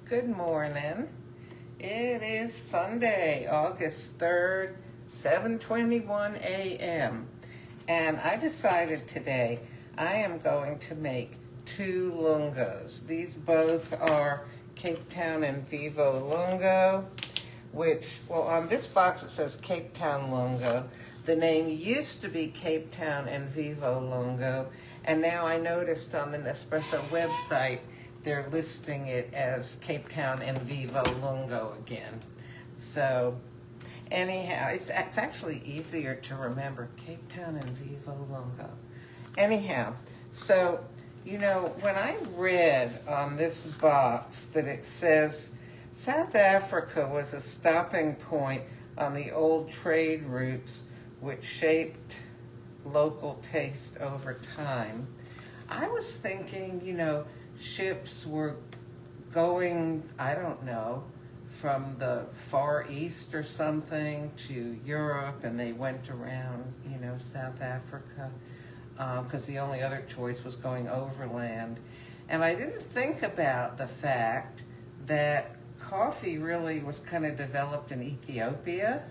Good morning. It is Sunday, August 3rd, 7:21 a.m. And I decided today I am going to make two Lungos. These both are Cape Town Envivo Lungo, which, well, on this box it says Cape Town Lungo. The name used to be Cape Town Envivo Lungo, and now I noticed on the Nespresso website they're listing it as Cape Town Envivo Lungo again. So anyhow, it's actually easier to remember, Cape Town Envivo Lungo. Anyhow, so, you know, when I read on this box that it says South Africa was a stopping point on the old trade routes which shaped local taste over time, I was thinking, you know, ships were going, I don't know, from the Far East or something to Europe, and they went around, you know, South Africa, because the only other choice was going overland. And I didn't think about the fact that coffee really was kind of developed in Ethiopia,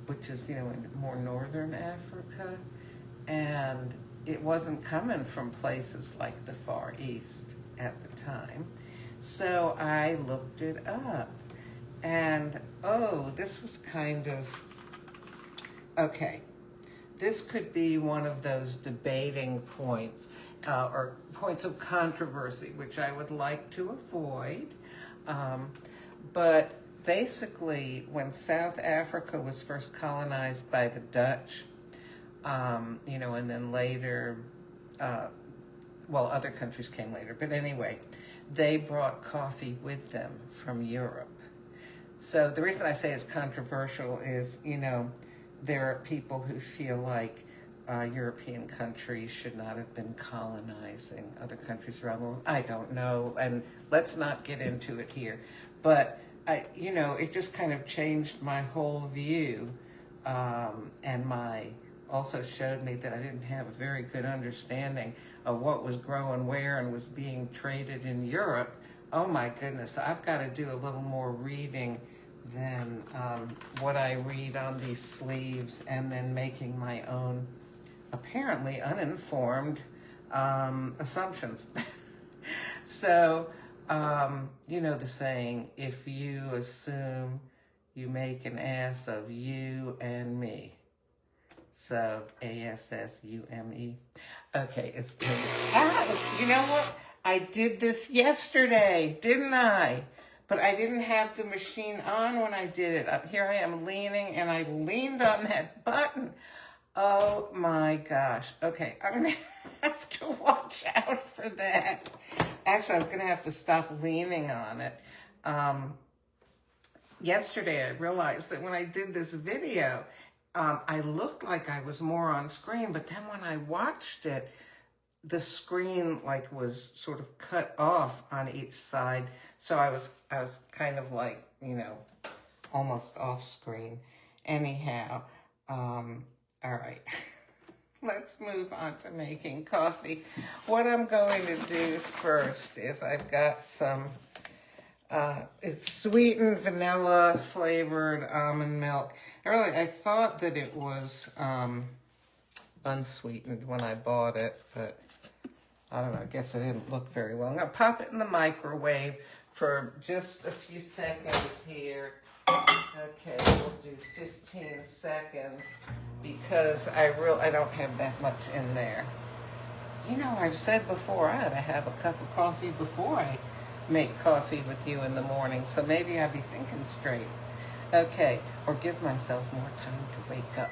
which is, you know, in more northern Africa, and it wasn't coming from places like the Far East at the time. So I looked it up, and oh, this was kind of, okay, this could be one of those debating points, or points of controversy, which I would like to avoid. But basically, when South Africa was first colonized by the Dutch, you know, and then later, well, other countries came later, but anyway, they brought coffee with them from Europe. So the reason I say it's controversial is, you know, there are people who feel like European countries should not have been colonizing other countries around the world. I don't know, and let's not get into it here. But, you know, it just kind of changed my whole view, and also showed me that I didn't have a very good understanding of what was growing where and was being traded in Europe. Oh my goodness, I've got to do a little more reading than what I read on these sleeves, and then making my own, apparently uninformed, assumptions. So, you know the saying, if you assume, you make an ass of you and me. So, ASSUME. Okay, you know what? I did this yesterday, didn't I? But I didn't have the machine on when I did it. Here I am leaning, and I leaned on that button. Oh my gosh. Okay, I'm gonna have to watch out for that. Actually, I'm gonna have to stop leaning on it. Yesterday I realized that when I did this video, I looked like I was more on screen, but then when I watched it, the screen like was sort of cut off on each side. So I was kind of like, you know, almost off screen. Anyhow, all right. Let's move on to making coffee. What I'm going to do first is I've got some, it's sweetened vanilla flavored almond milk. I thought that it was unsweetened when I bought it, but I don't know, I guess it didn't look very well. I'm gonna pop it in the microwave for just a few seconds here. Okay, we'll do 15 seconds because I don't have that much in there. You know, I've said before I ought to have a cup of coffee before I make coffee with you in the morning, so maybe I'll be thinking straight. Okay, or give myself more time to wake up.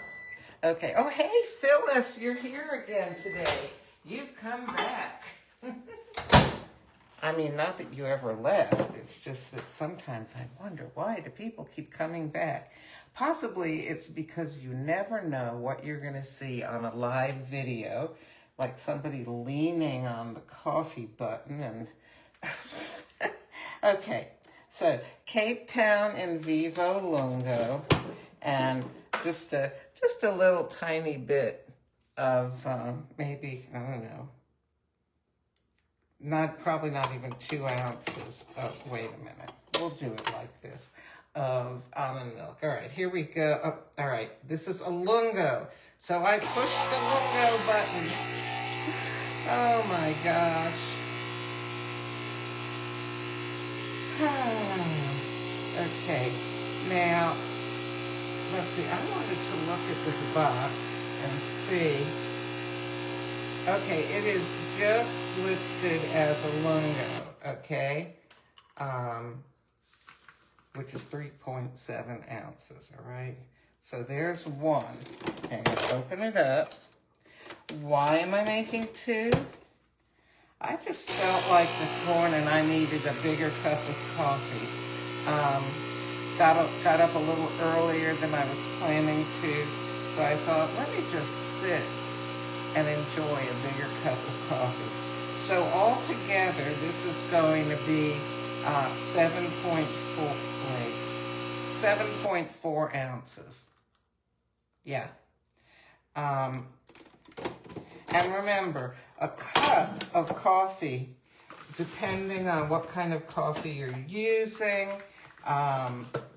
Okay, oh hey Phyllis, you're here again today. You've come back. I mean, not that you ever left, it's just that sometimes I wonder, why do people keep coming back? Possibly it's because you never know what you're gonna see on a live video, like somebody leaning on the coffee button and... Okay, so Cape Town Envivo Lungo, and just a little tiny bit of maybe, I don't know, probably not even 2 ounces of, wait a minute, we'll do it like this, of almond milk. All right, here we go. Oh, all right, this is a Lungo. So I push the Lungo button. Oh my gosh. Okay, now, let's see, I wanted to look at this box and see. Okay, it is just listed as a Lungo, okay? Which is 3.7 ounces, all right? So there's one. Okay, let's open it up. Why am I making 2? I just felt like this morning I needed a bigger cup of coffee. Got up a little earlier than I was planning to, so I thought, let me just sit and enjoy a bigger cup of coffee. So altogether, this is going to be 7.4 ounces. Yeah. And remember, a cup of coffee, depending on what kind of coffee you're using,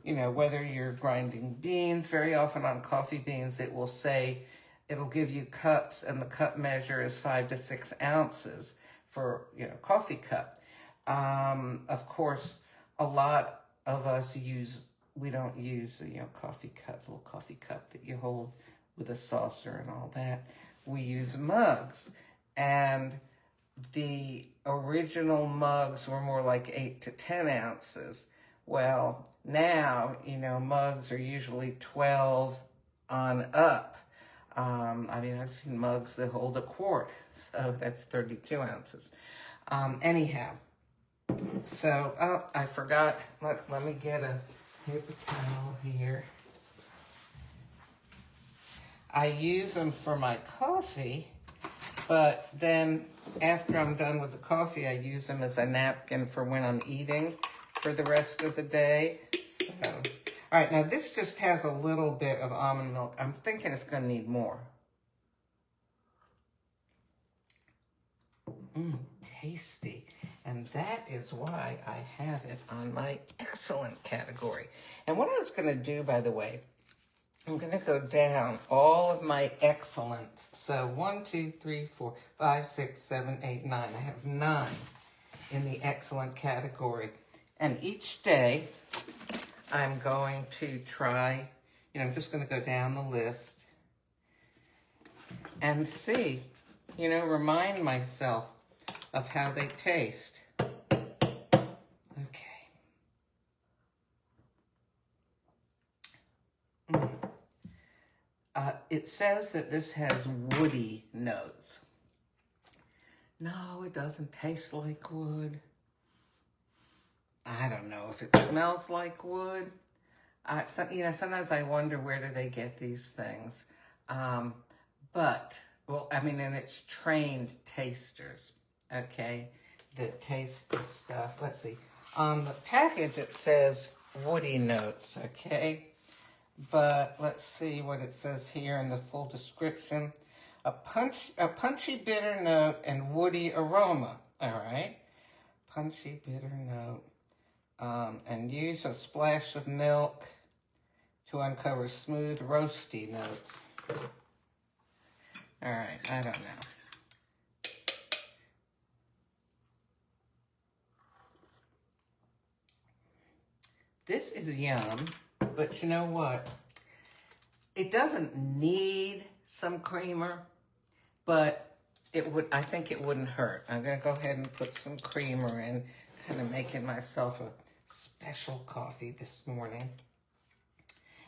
you know, whether you're grinding beans, very often on coffee beans, it will say, it'll give you cups, and the cup measure is 5 to 6 ounces for, you know, coffee cup. Of course, a lot of us we don't use, you know, coffee cup, little coffee cup that you hold with a saucer and all that. We use mugs, and the original mugs were more like 8 to 10 ounces. Well, now, you know, mugs are usually 12 on up. I mean, I've seen mugs that hold a quart, so that's 32 ounces. Anyhow, so, oh, I forgot. Let me get a paper towel here. I use them for my coffee, but then after I'm done with the coffee, I use them as a napkin for when I'm eating for the rest of the day. So, all right, now this just has a little bit of almond milk. I'm thinking it's going to need more. Tasty. And that is why I have it on my excellent category. And what I was going to do, by the way, I'm going to go down all of my excellent. So 1, 2, 3, 4, 5, 6, 7, 8, 9. I have 9 in the excellent category. And each day I'm going to try, you know, I'm just going to go down the list and see, you know, remind myself of how they taste. Okay. It says that this has woody notes. No, it doesn't taste like wood. I don't know if it smells like wood. You know, sometimes I wonder, where do they get these things? But, well, I mean, and it's trained tasters, okay, that taste this stuff. Let's see. On the package, it says woody notes, okay? But let's see what it says here in the full description. A punchy bitter note and woody aroma. All right. Punchy bitter note. And use a splash of milk to uncover smooth roasty notes. All right. I don't know. This is yum. But you know what? It doesn't need some creamer, but it would. I think it wouldn't hurt. I'm going to go ahead and put some creamer in, kind of making myself a special coffee this morning.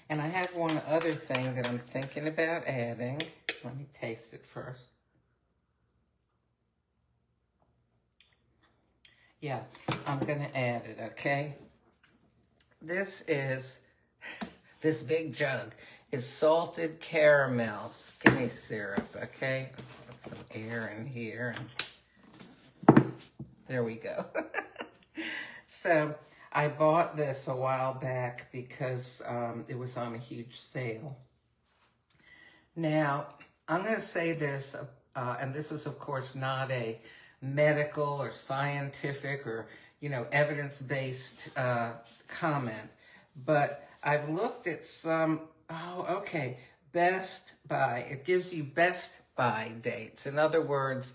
And I have one other thing that I'm thinking about adding. Let me taste it first. Yeah, I'm going to add it, okay? This big jug is salted caramel skinny syrup, okay? Let's put some air in here. There we go. So I bought this a while back because it was on a huge sale. Now, I'm going to say this, and this is, of course, not a medical or scientific or, evidence-based comment. But I've looked at some, Best By. It gives you Best By dates. In other words,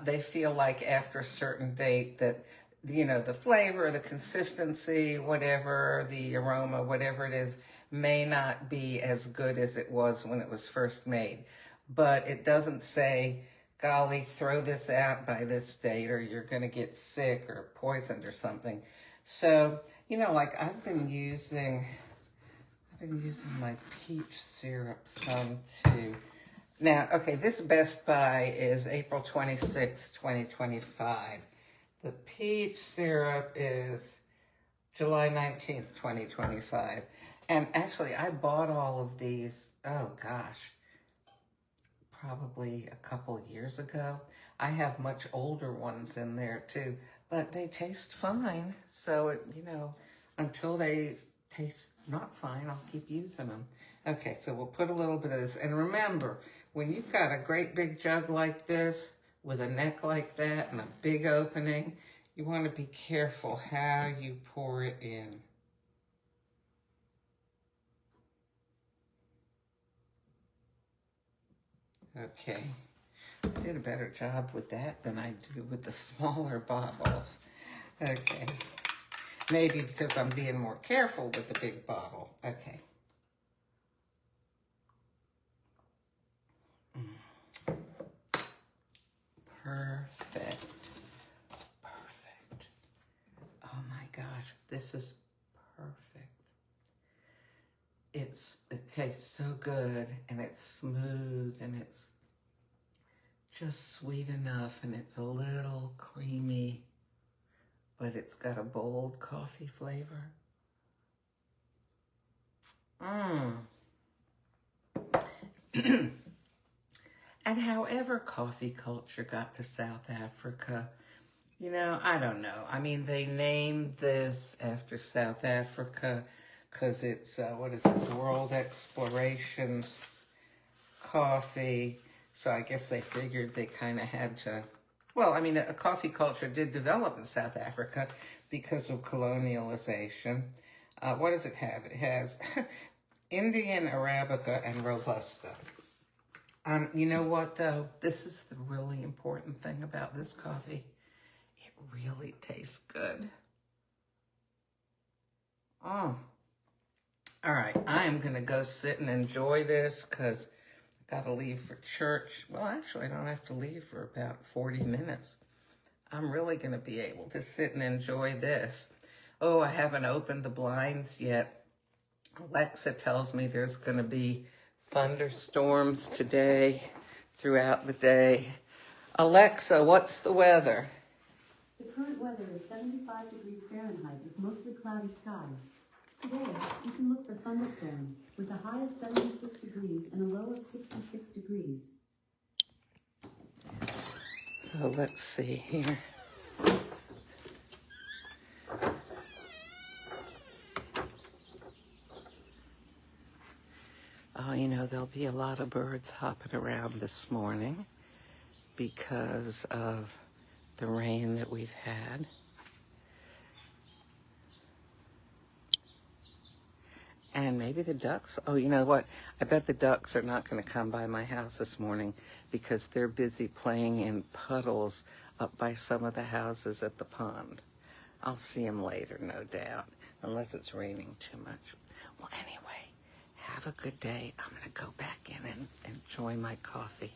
they feel like after a certain date that, the flavor, the consistency, whatever, the aroma, whatever it is, may not be as good as it was when it was first made. But it doesn't say, golly, throw this out by this date or you're going to get sick or poisoned or something. So, like I've been using my peach syrup some too. Now, okay, this Best By is April 26, 2025. The peach syrup is July 19th, 2025. And actually, I bought all of these, probably a couple years ago. I have much older ones in there too, but they taste fine. So, until they taste not fine, I'll keep using them. Okay, so we'll put a little bit of this. And remember, when you've got a great big jug like this, with a neck like that and a big opening, you want to be careful how you pour it in. Okay, I did a better job with that than I do with the smaller bottles. Okay, maybe because I'm being more careful with the big bottle. Okay. Perfect. Perfect. Oh my gosh, this is perfect. It tastes so good, and it's smooth, and it's just sweet enough, and it's a little creamy, but it's got a bold coffee flavor. And however coffee culture got to South Africa, I don't know. I mean, they named this after South Africa because it's, World Explorations coffee. So I guess they figured they kind of had to, a coffee culture did develop in South Africa because of colonialization. What does it have? It has Indian Arabica and Robusta. You know what, though? This is the really important thing about this coffee. It really tastes good. All right, I am going to go sit and enjoy this because I got to leave for church. Well, actually, I don't have to leave for about 40 minutes. I'm really going to be able to sit and enjoy this. Oh, I haven't opened the blinds yet. Alexa tells me there's going to be thunderstorms today, throughout the day. Alexa, what's the weather? The current weather is 75 degrees Fahrenheit with mostly cloudy skies. Today, you can look for thunderstorms with a high of 76 degrees and a low of 66 degrees. So let's see here. Oh, there'll be a lot of birds hopping around this morning because of the rain that we've had. And maybe the ducks. Oh, you know what? I bet the ducks are not going to come by my house this morning because they're busy playing in puddles up by some of the houses at the pond. I'll see them later, no doubt, unless it's raining too much. Well, anyway, have a good day. I'm going to go back in and enjoy my coffee.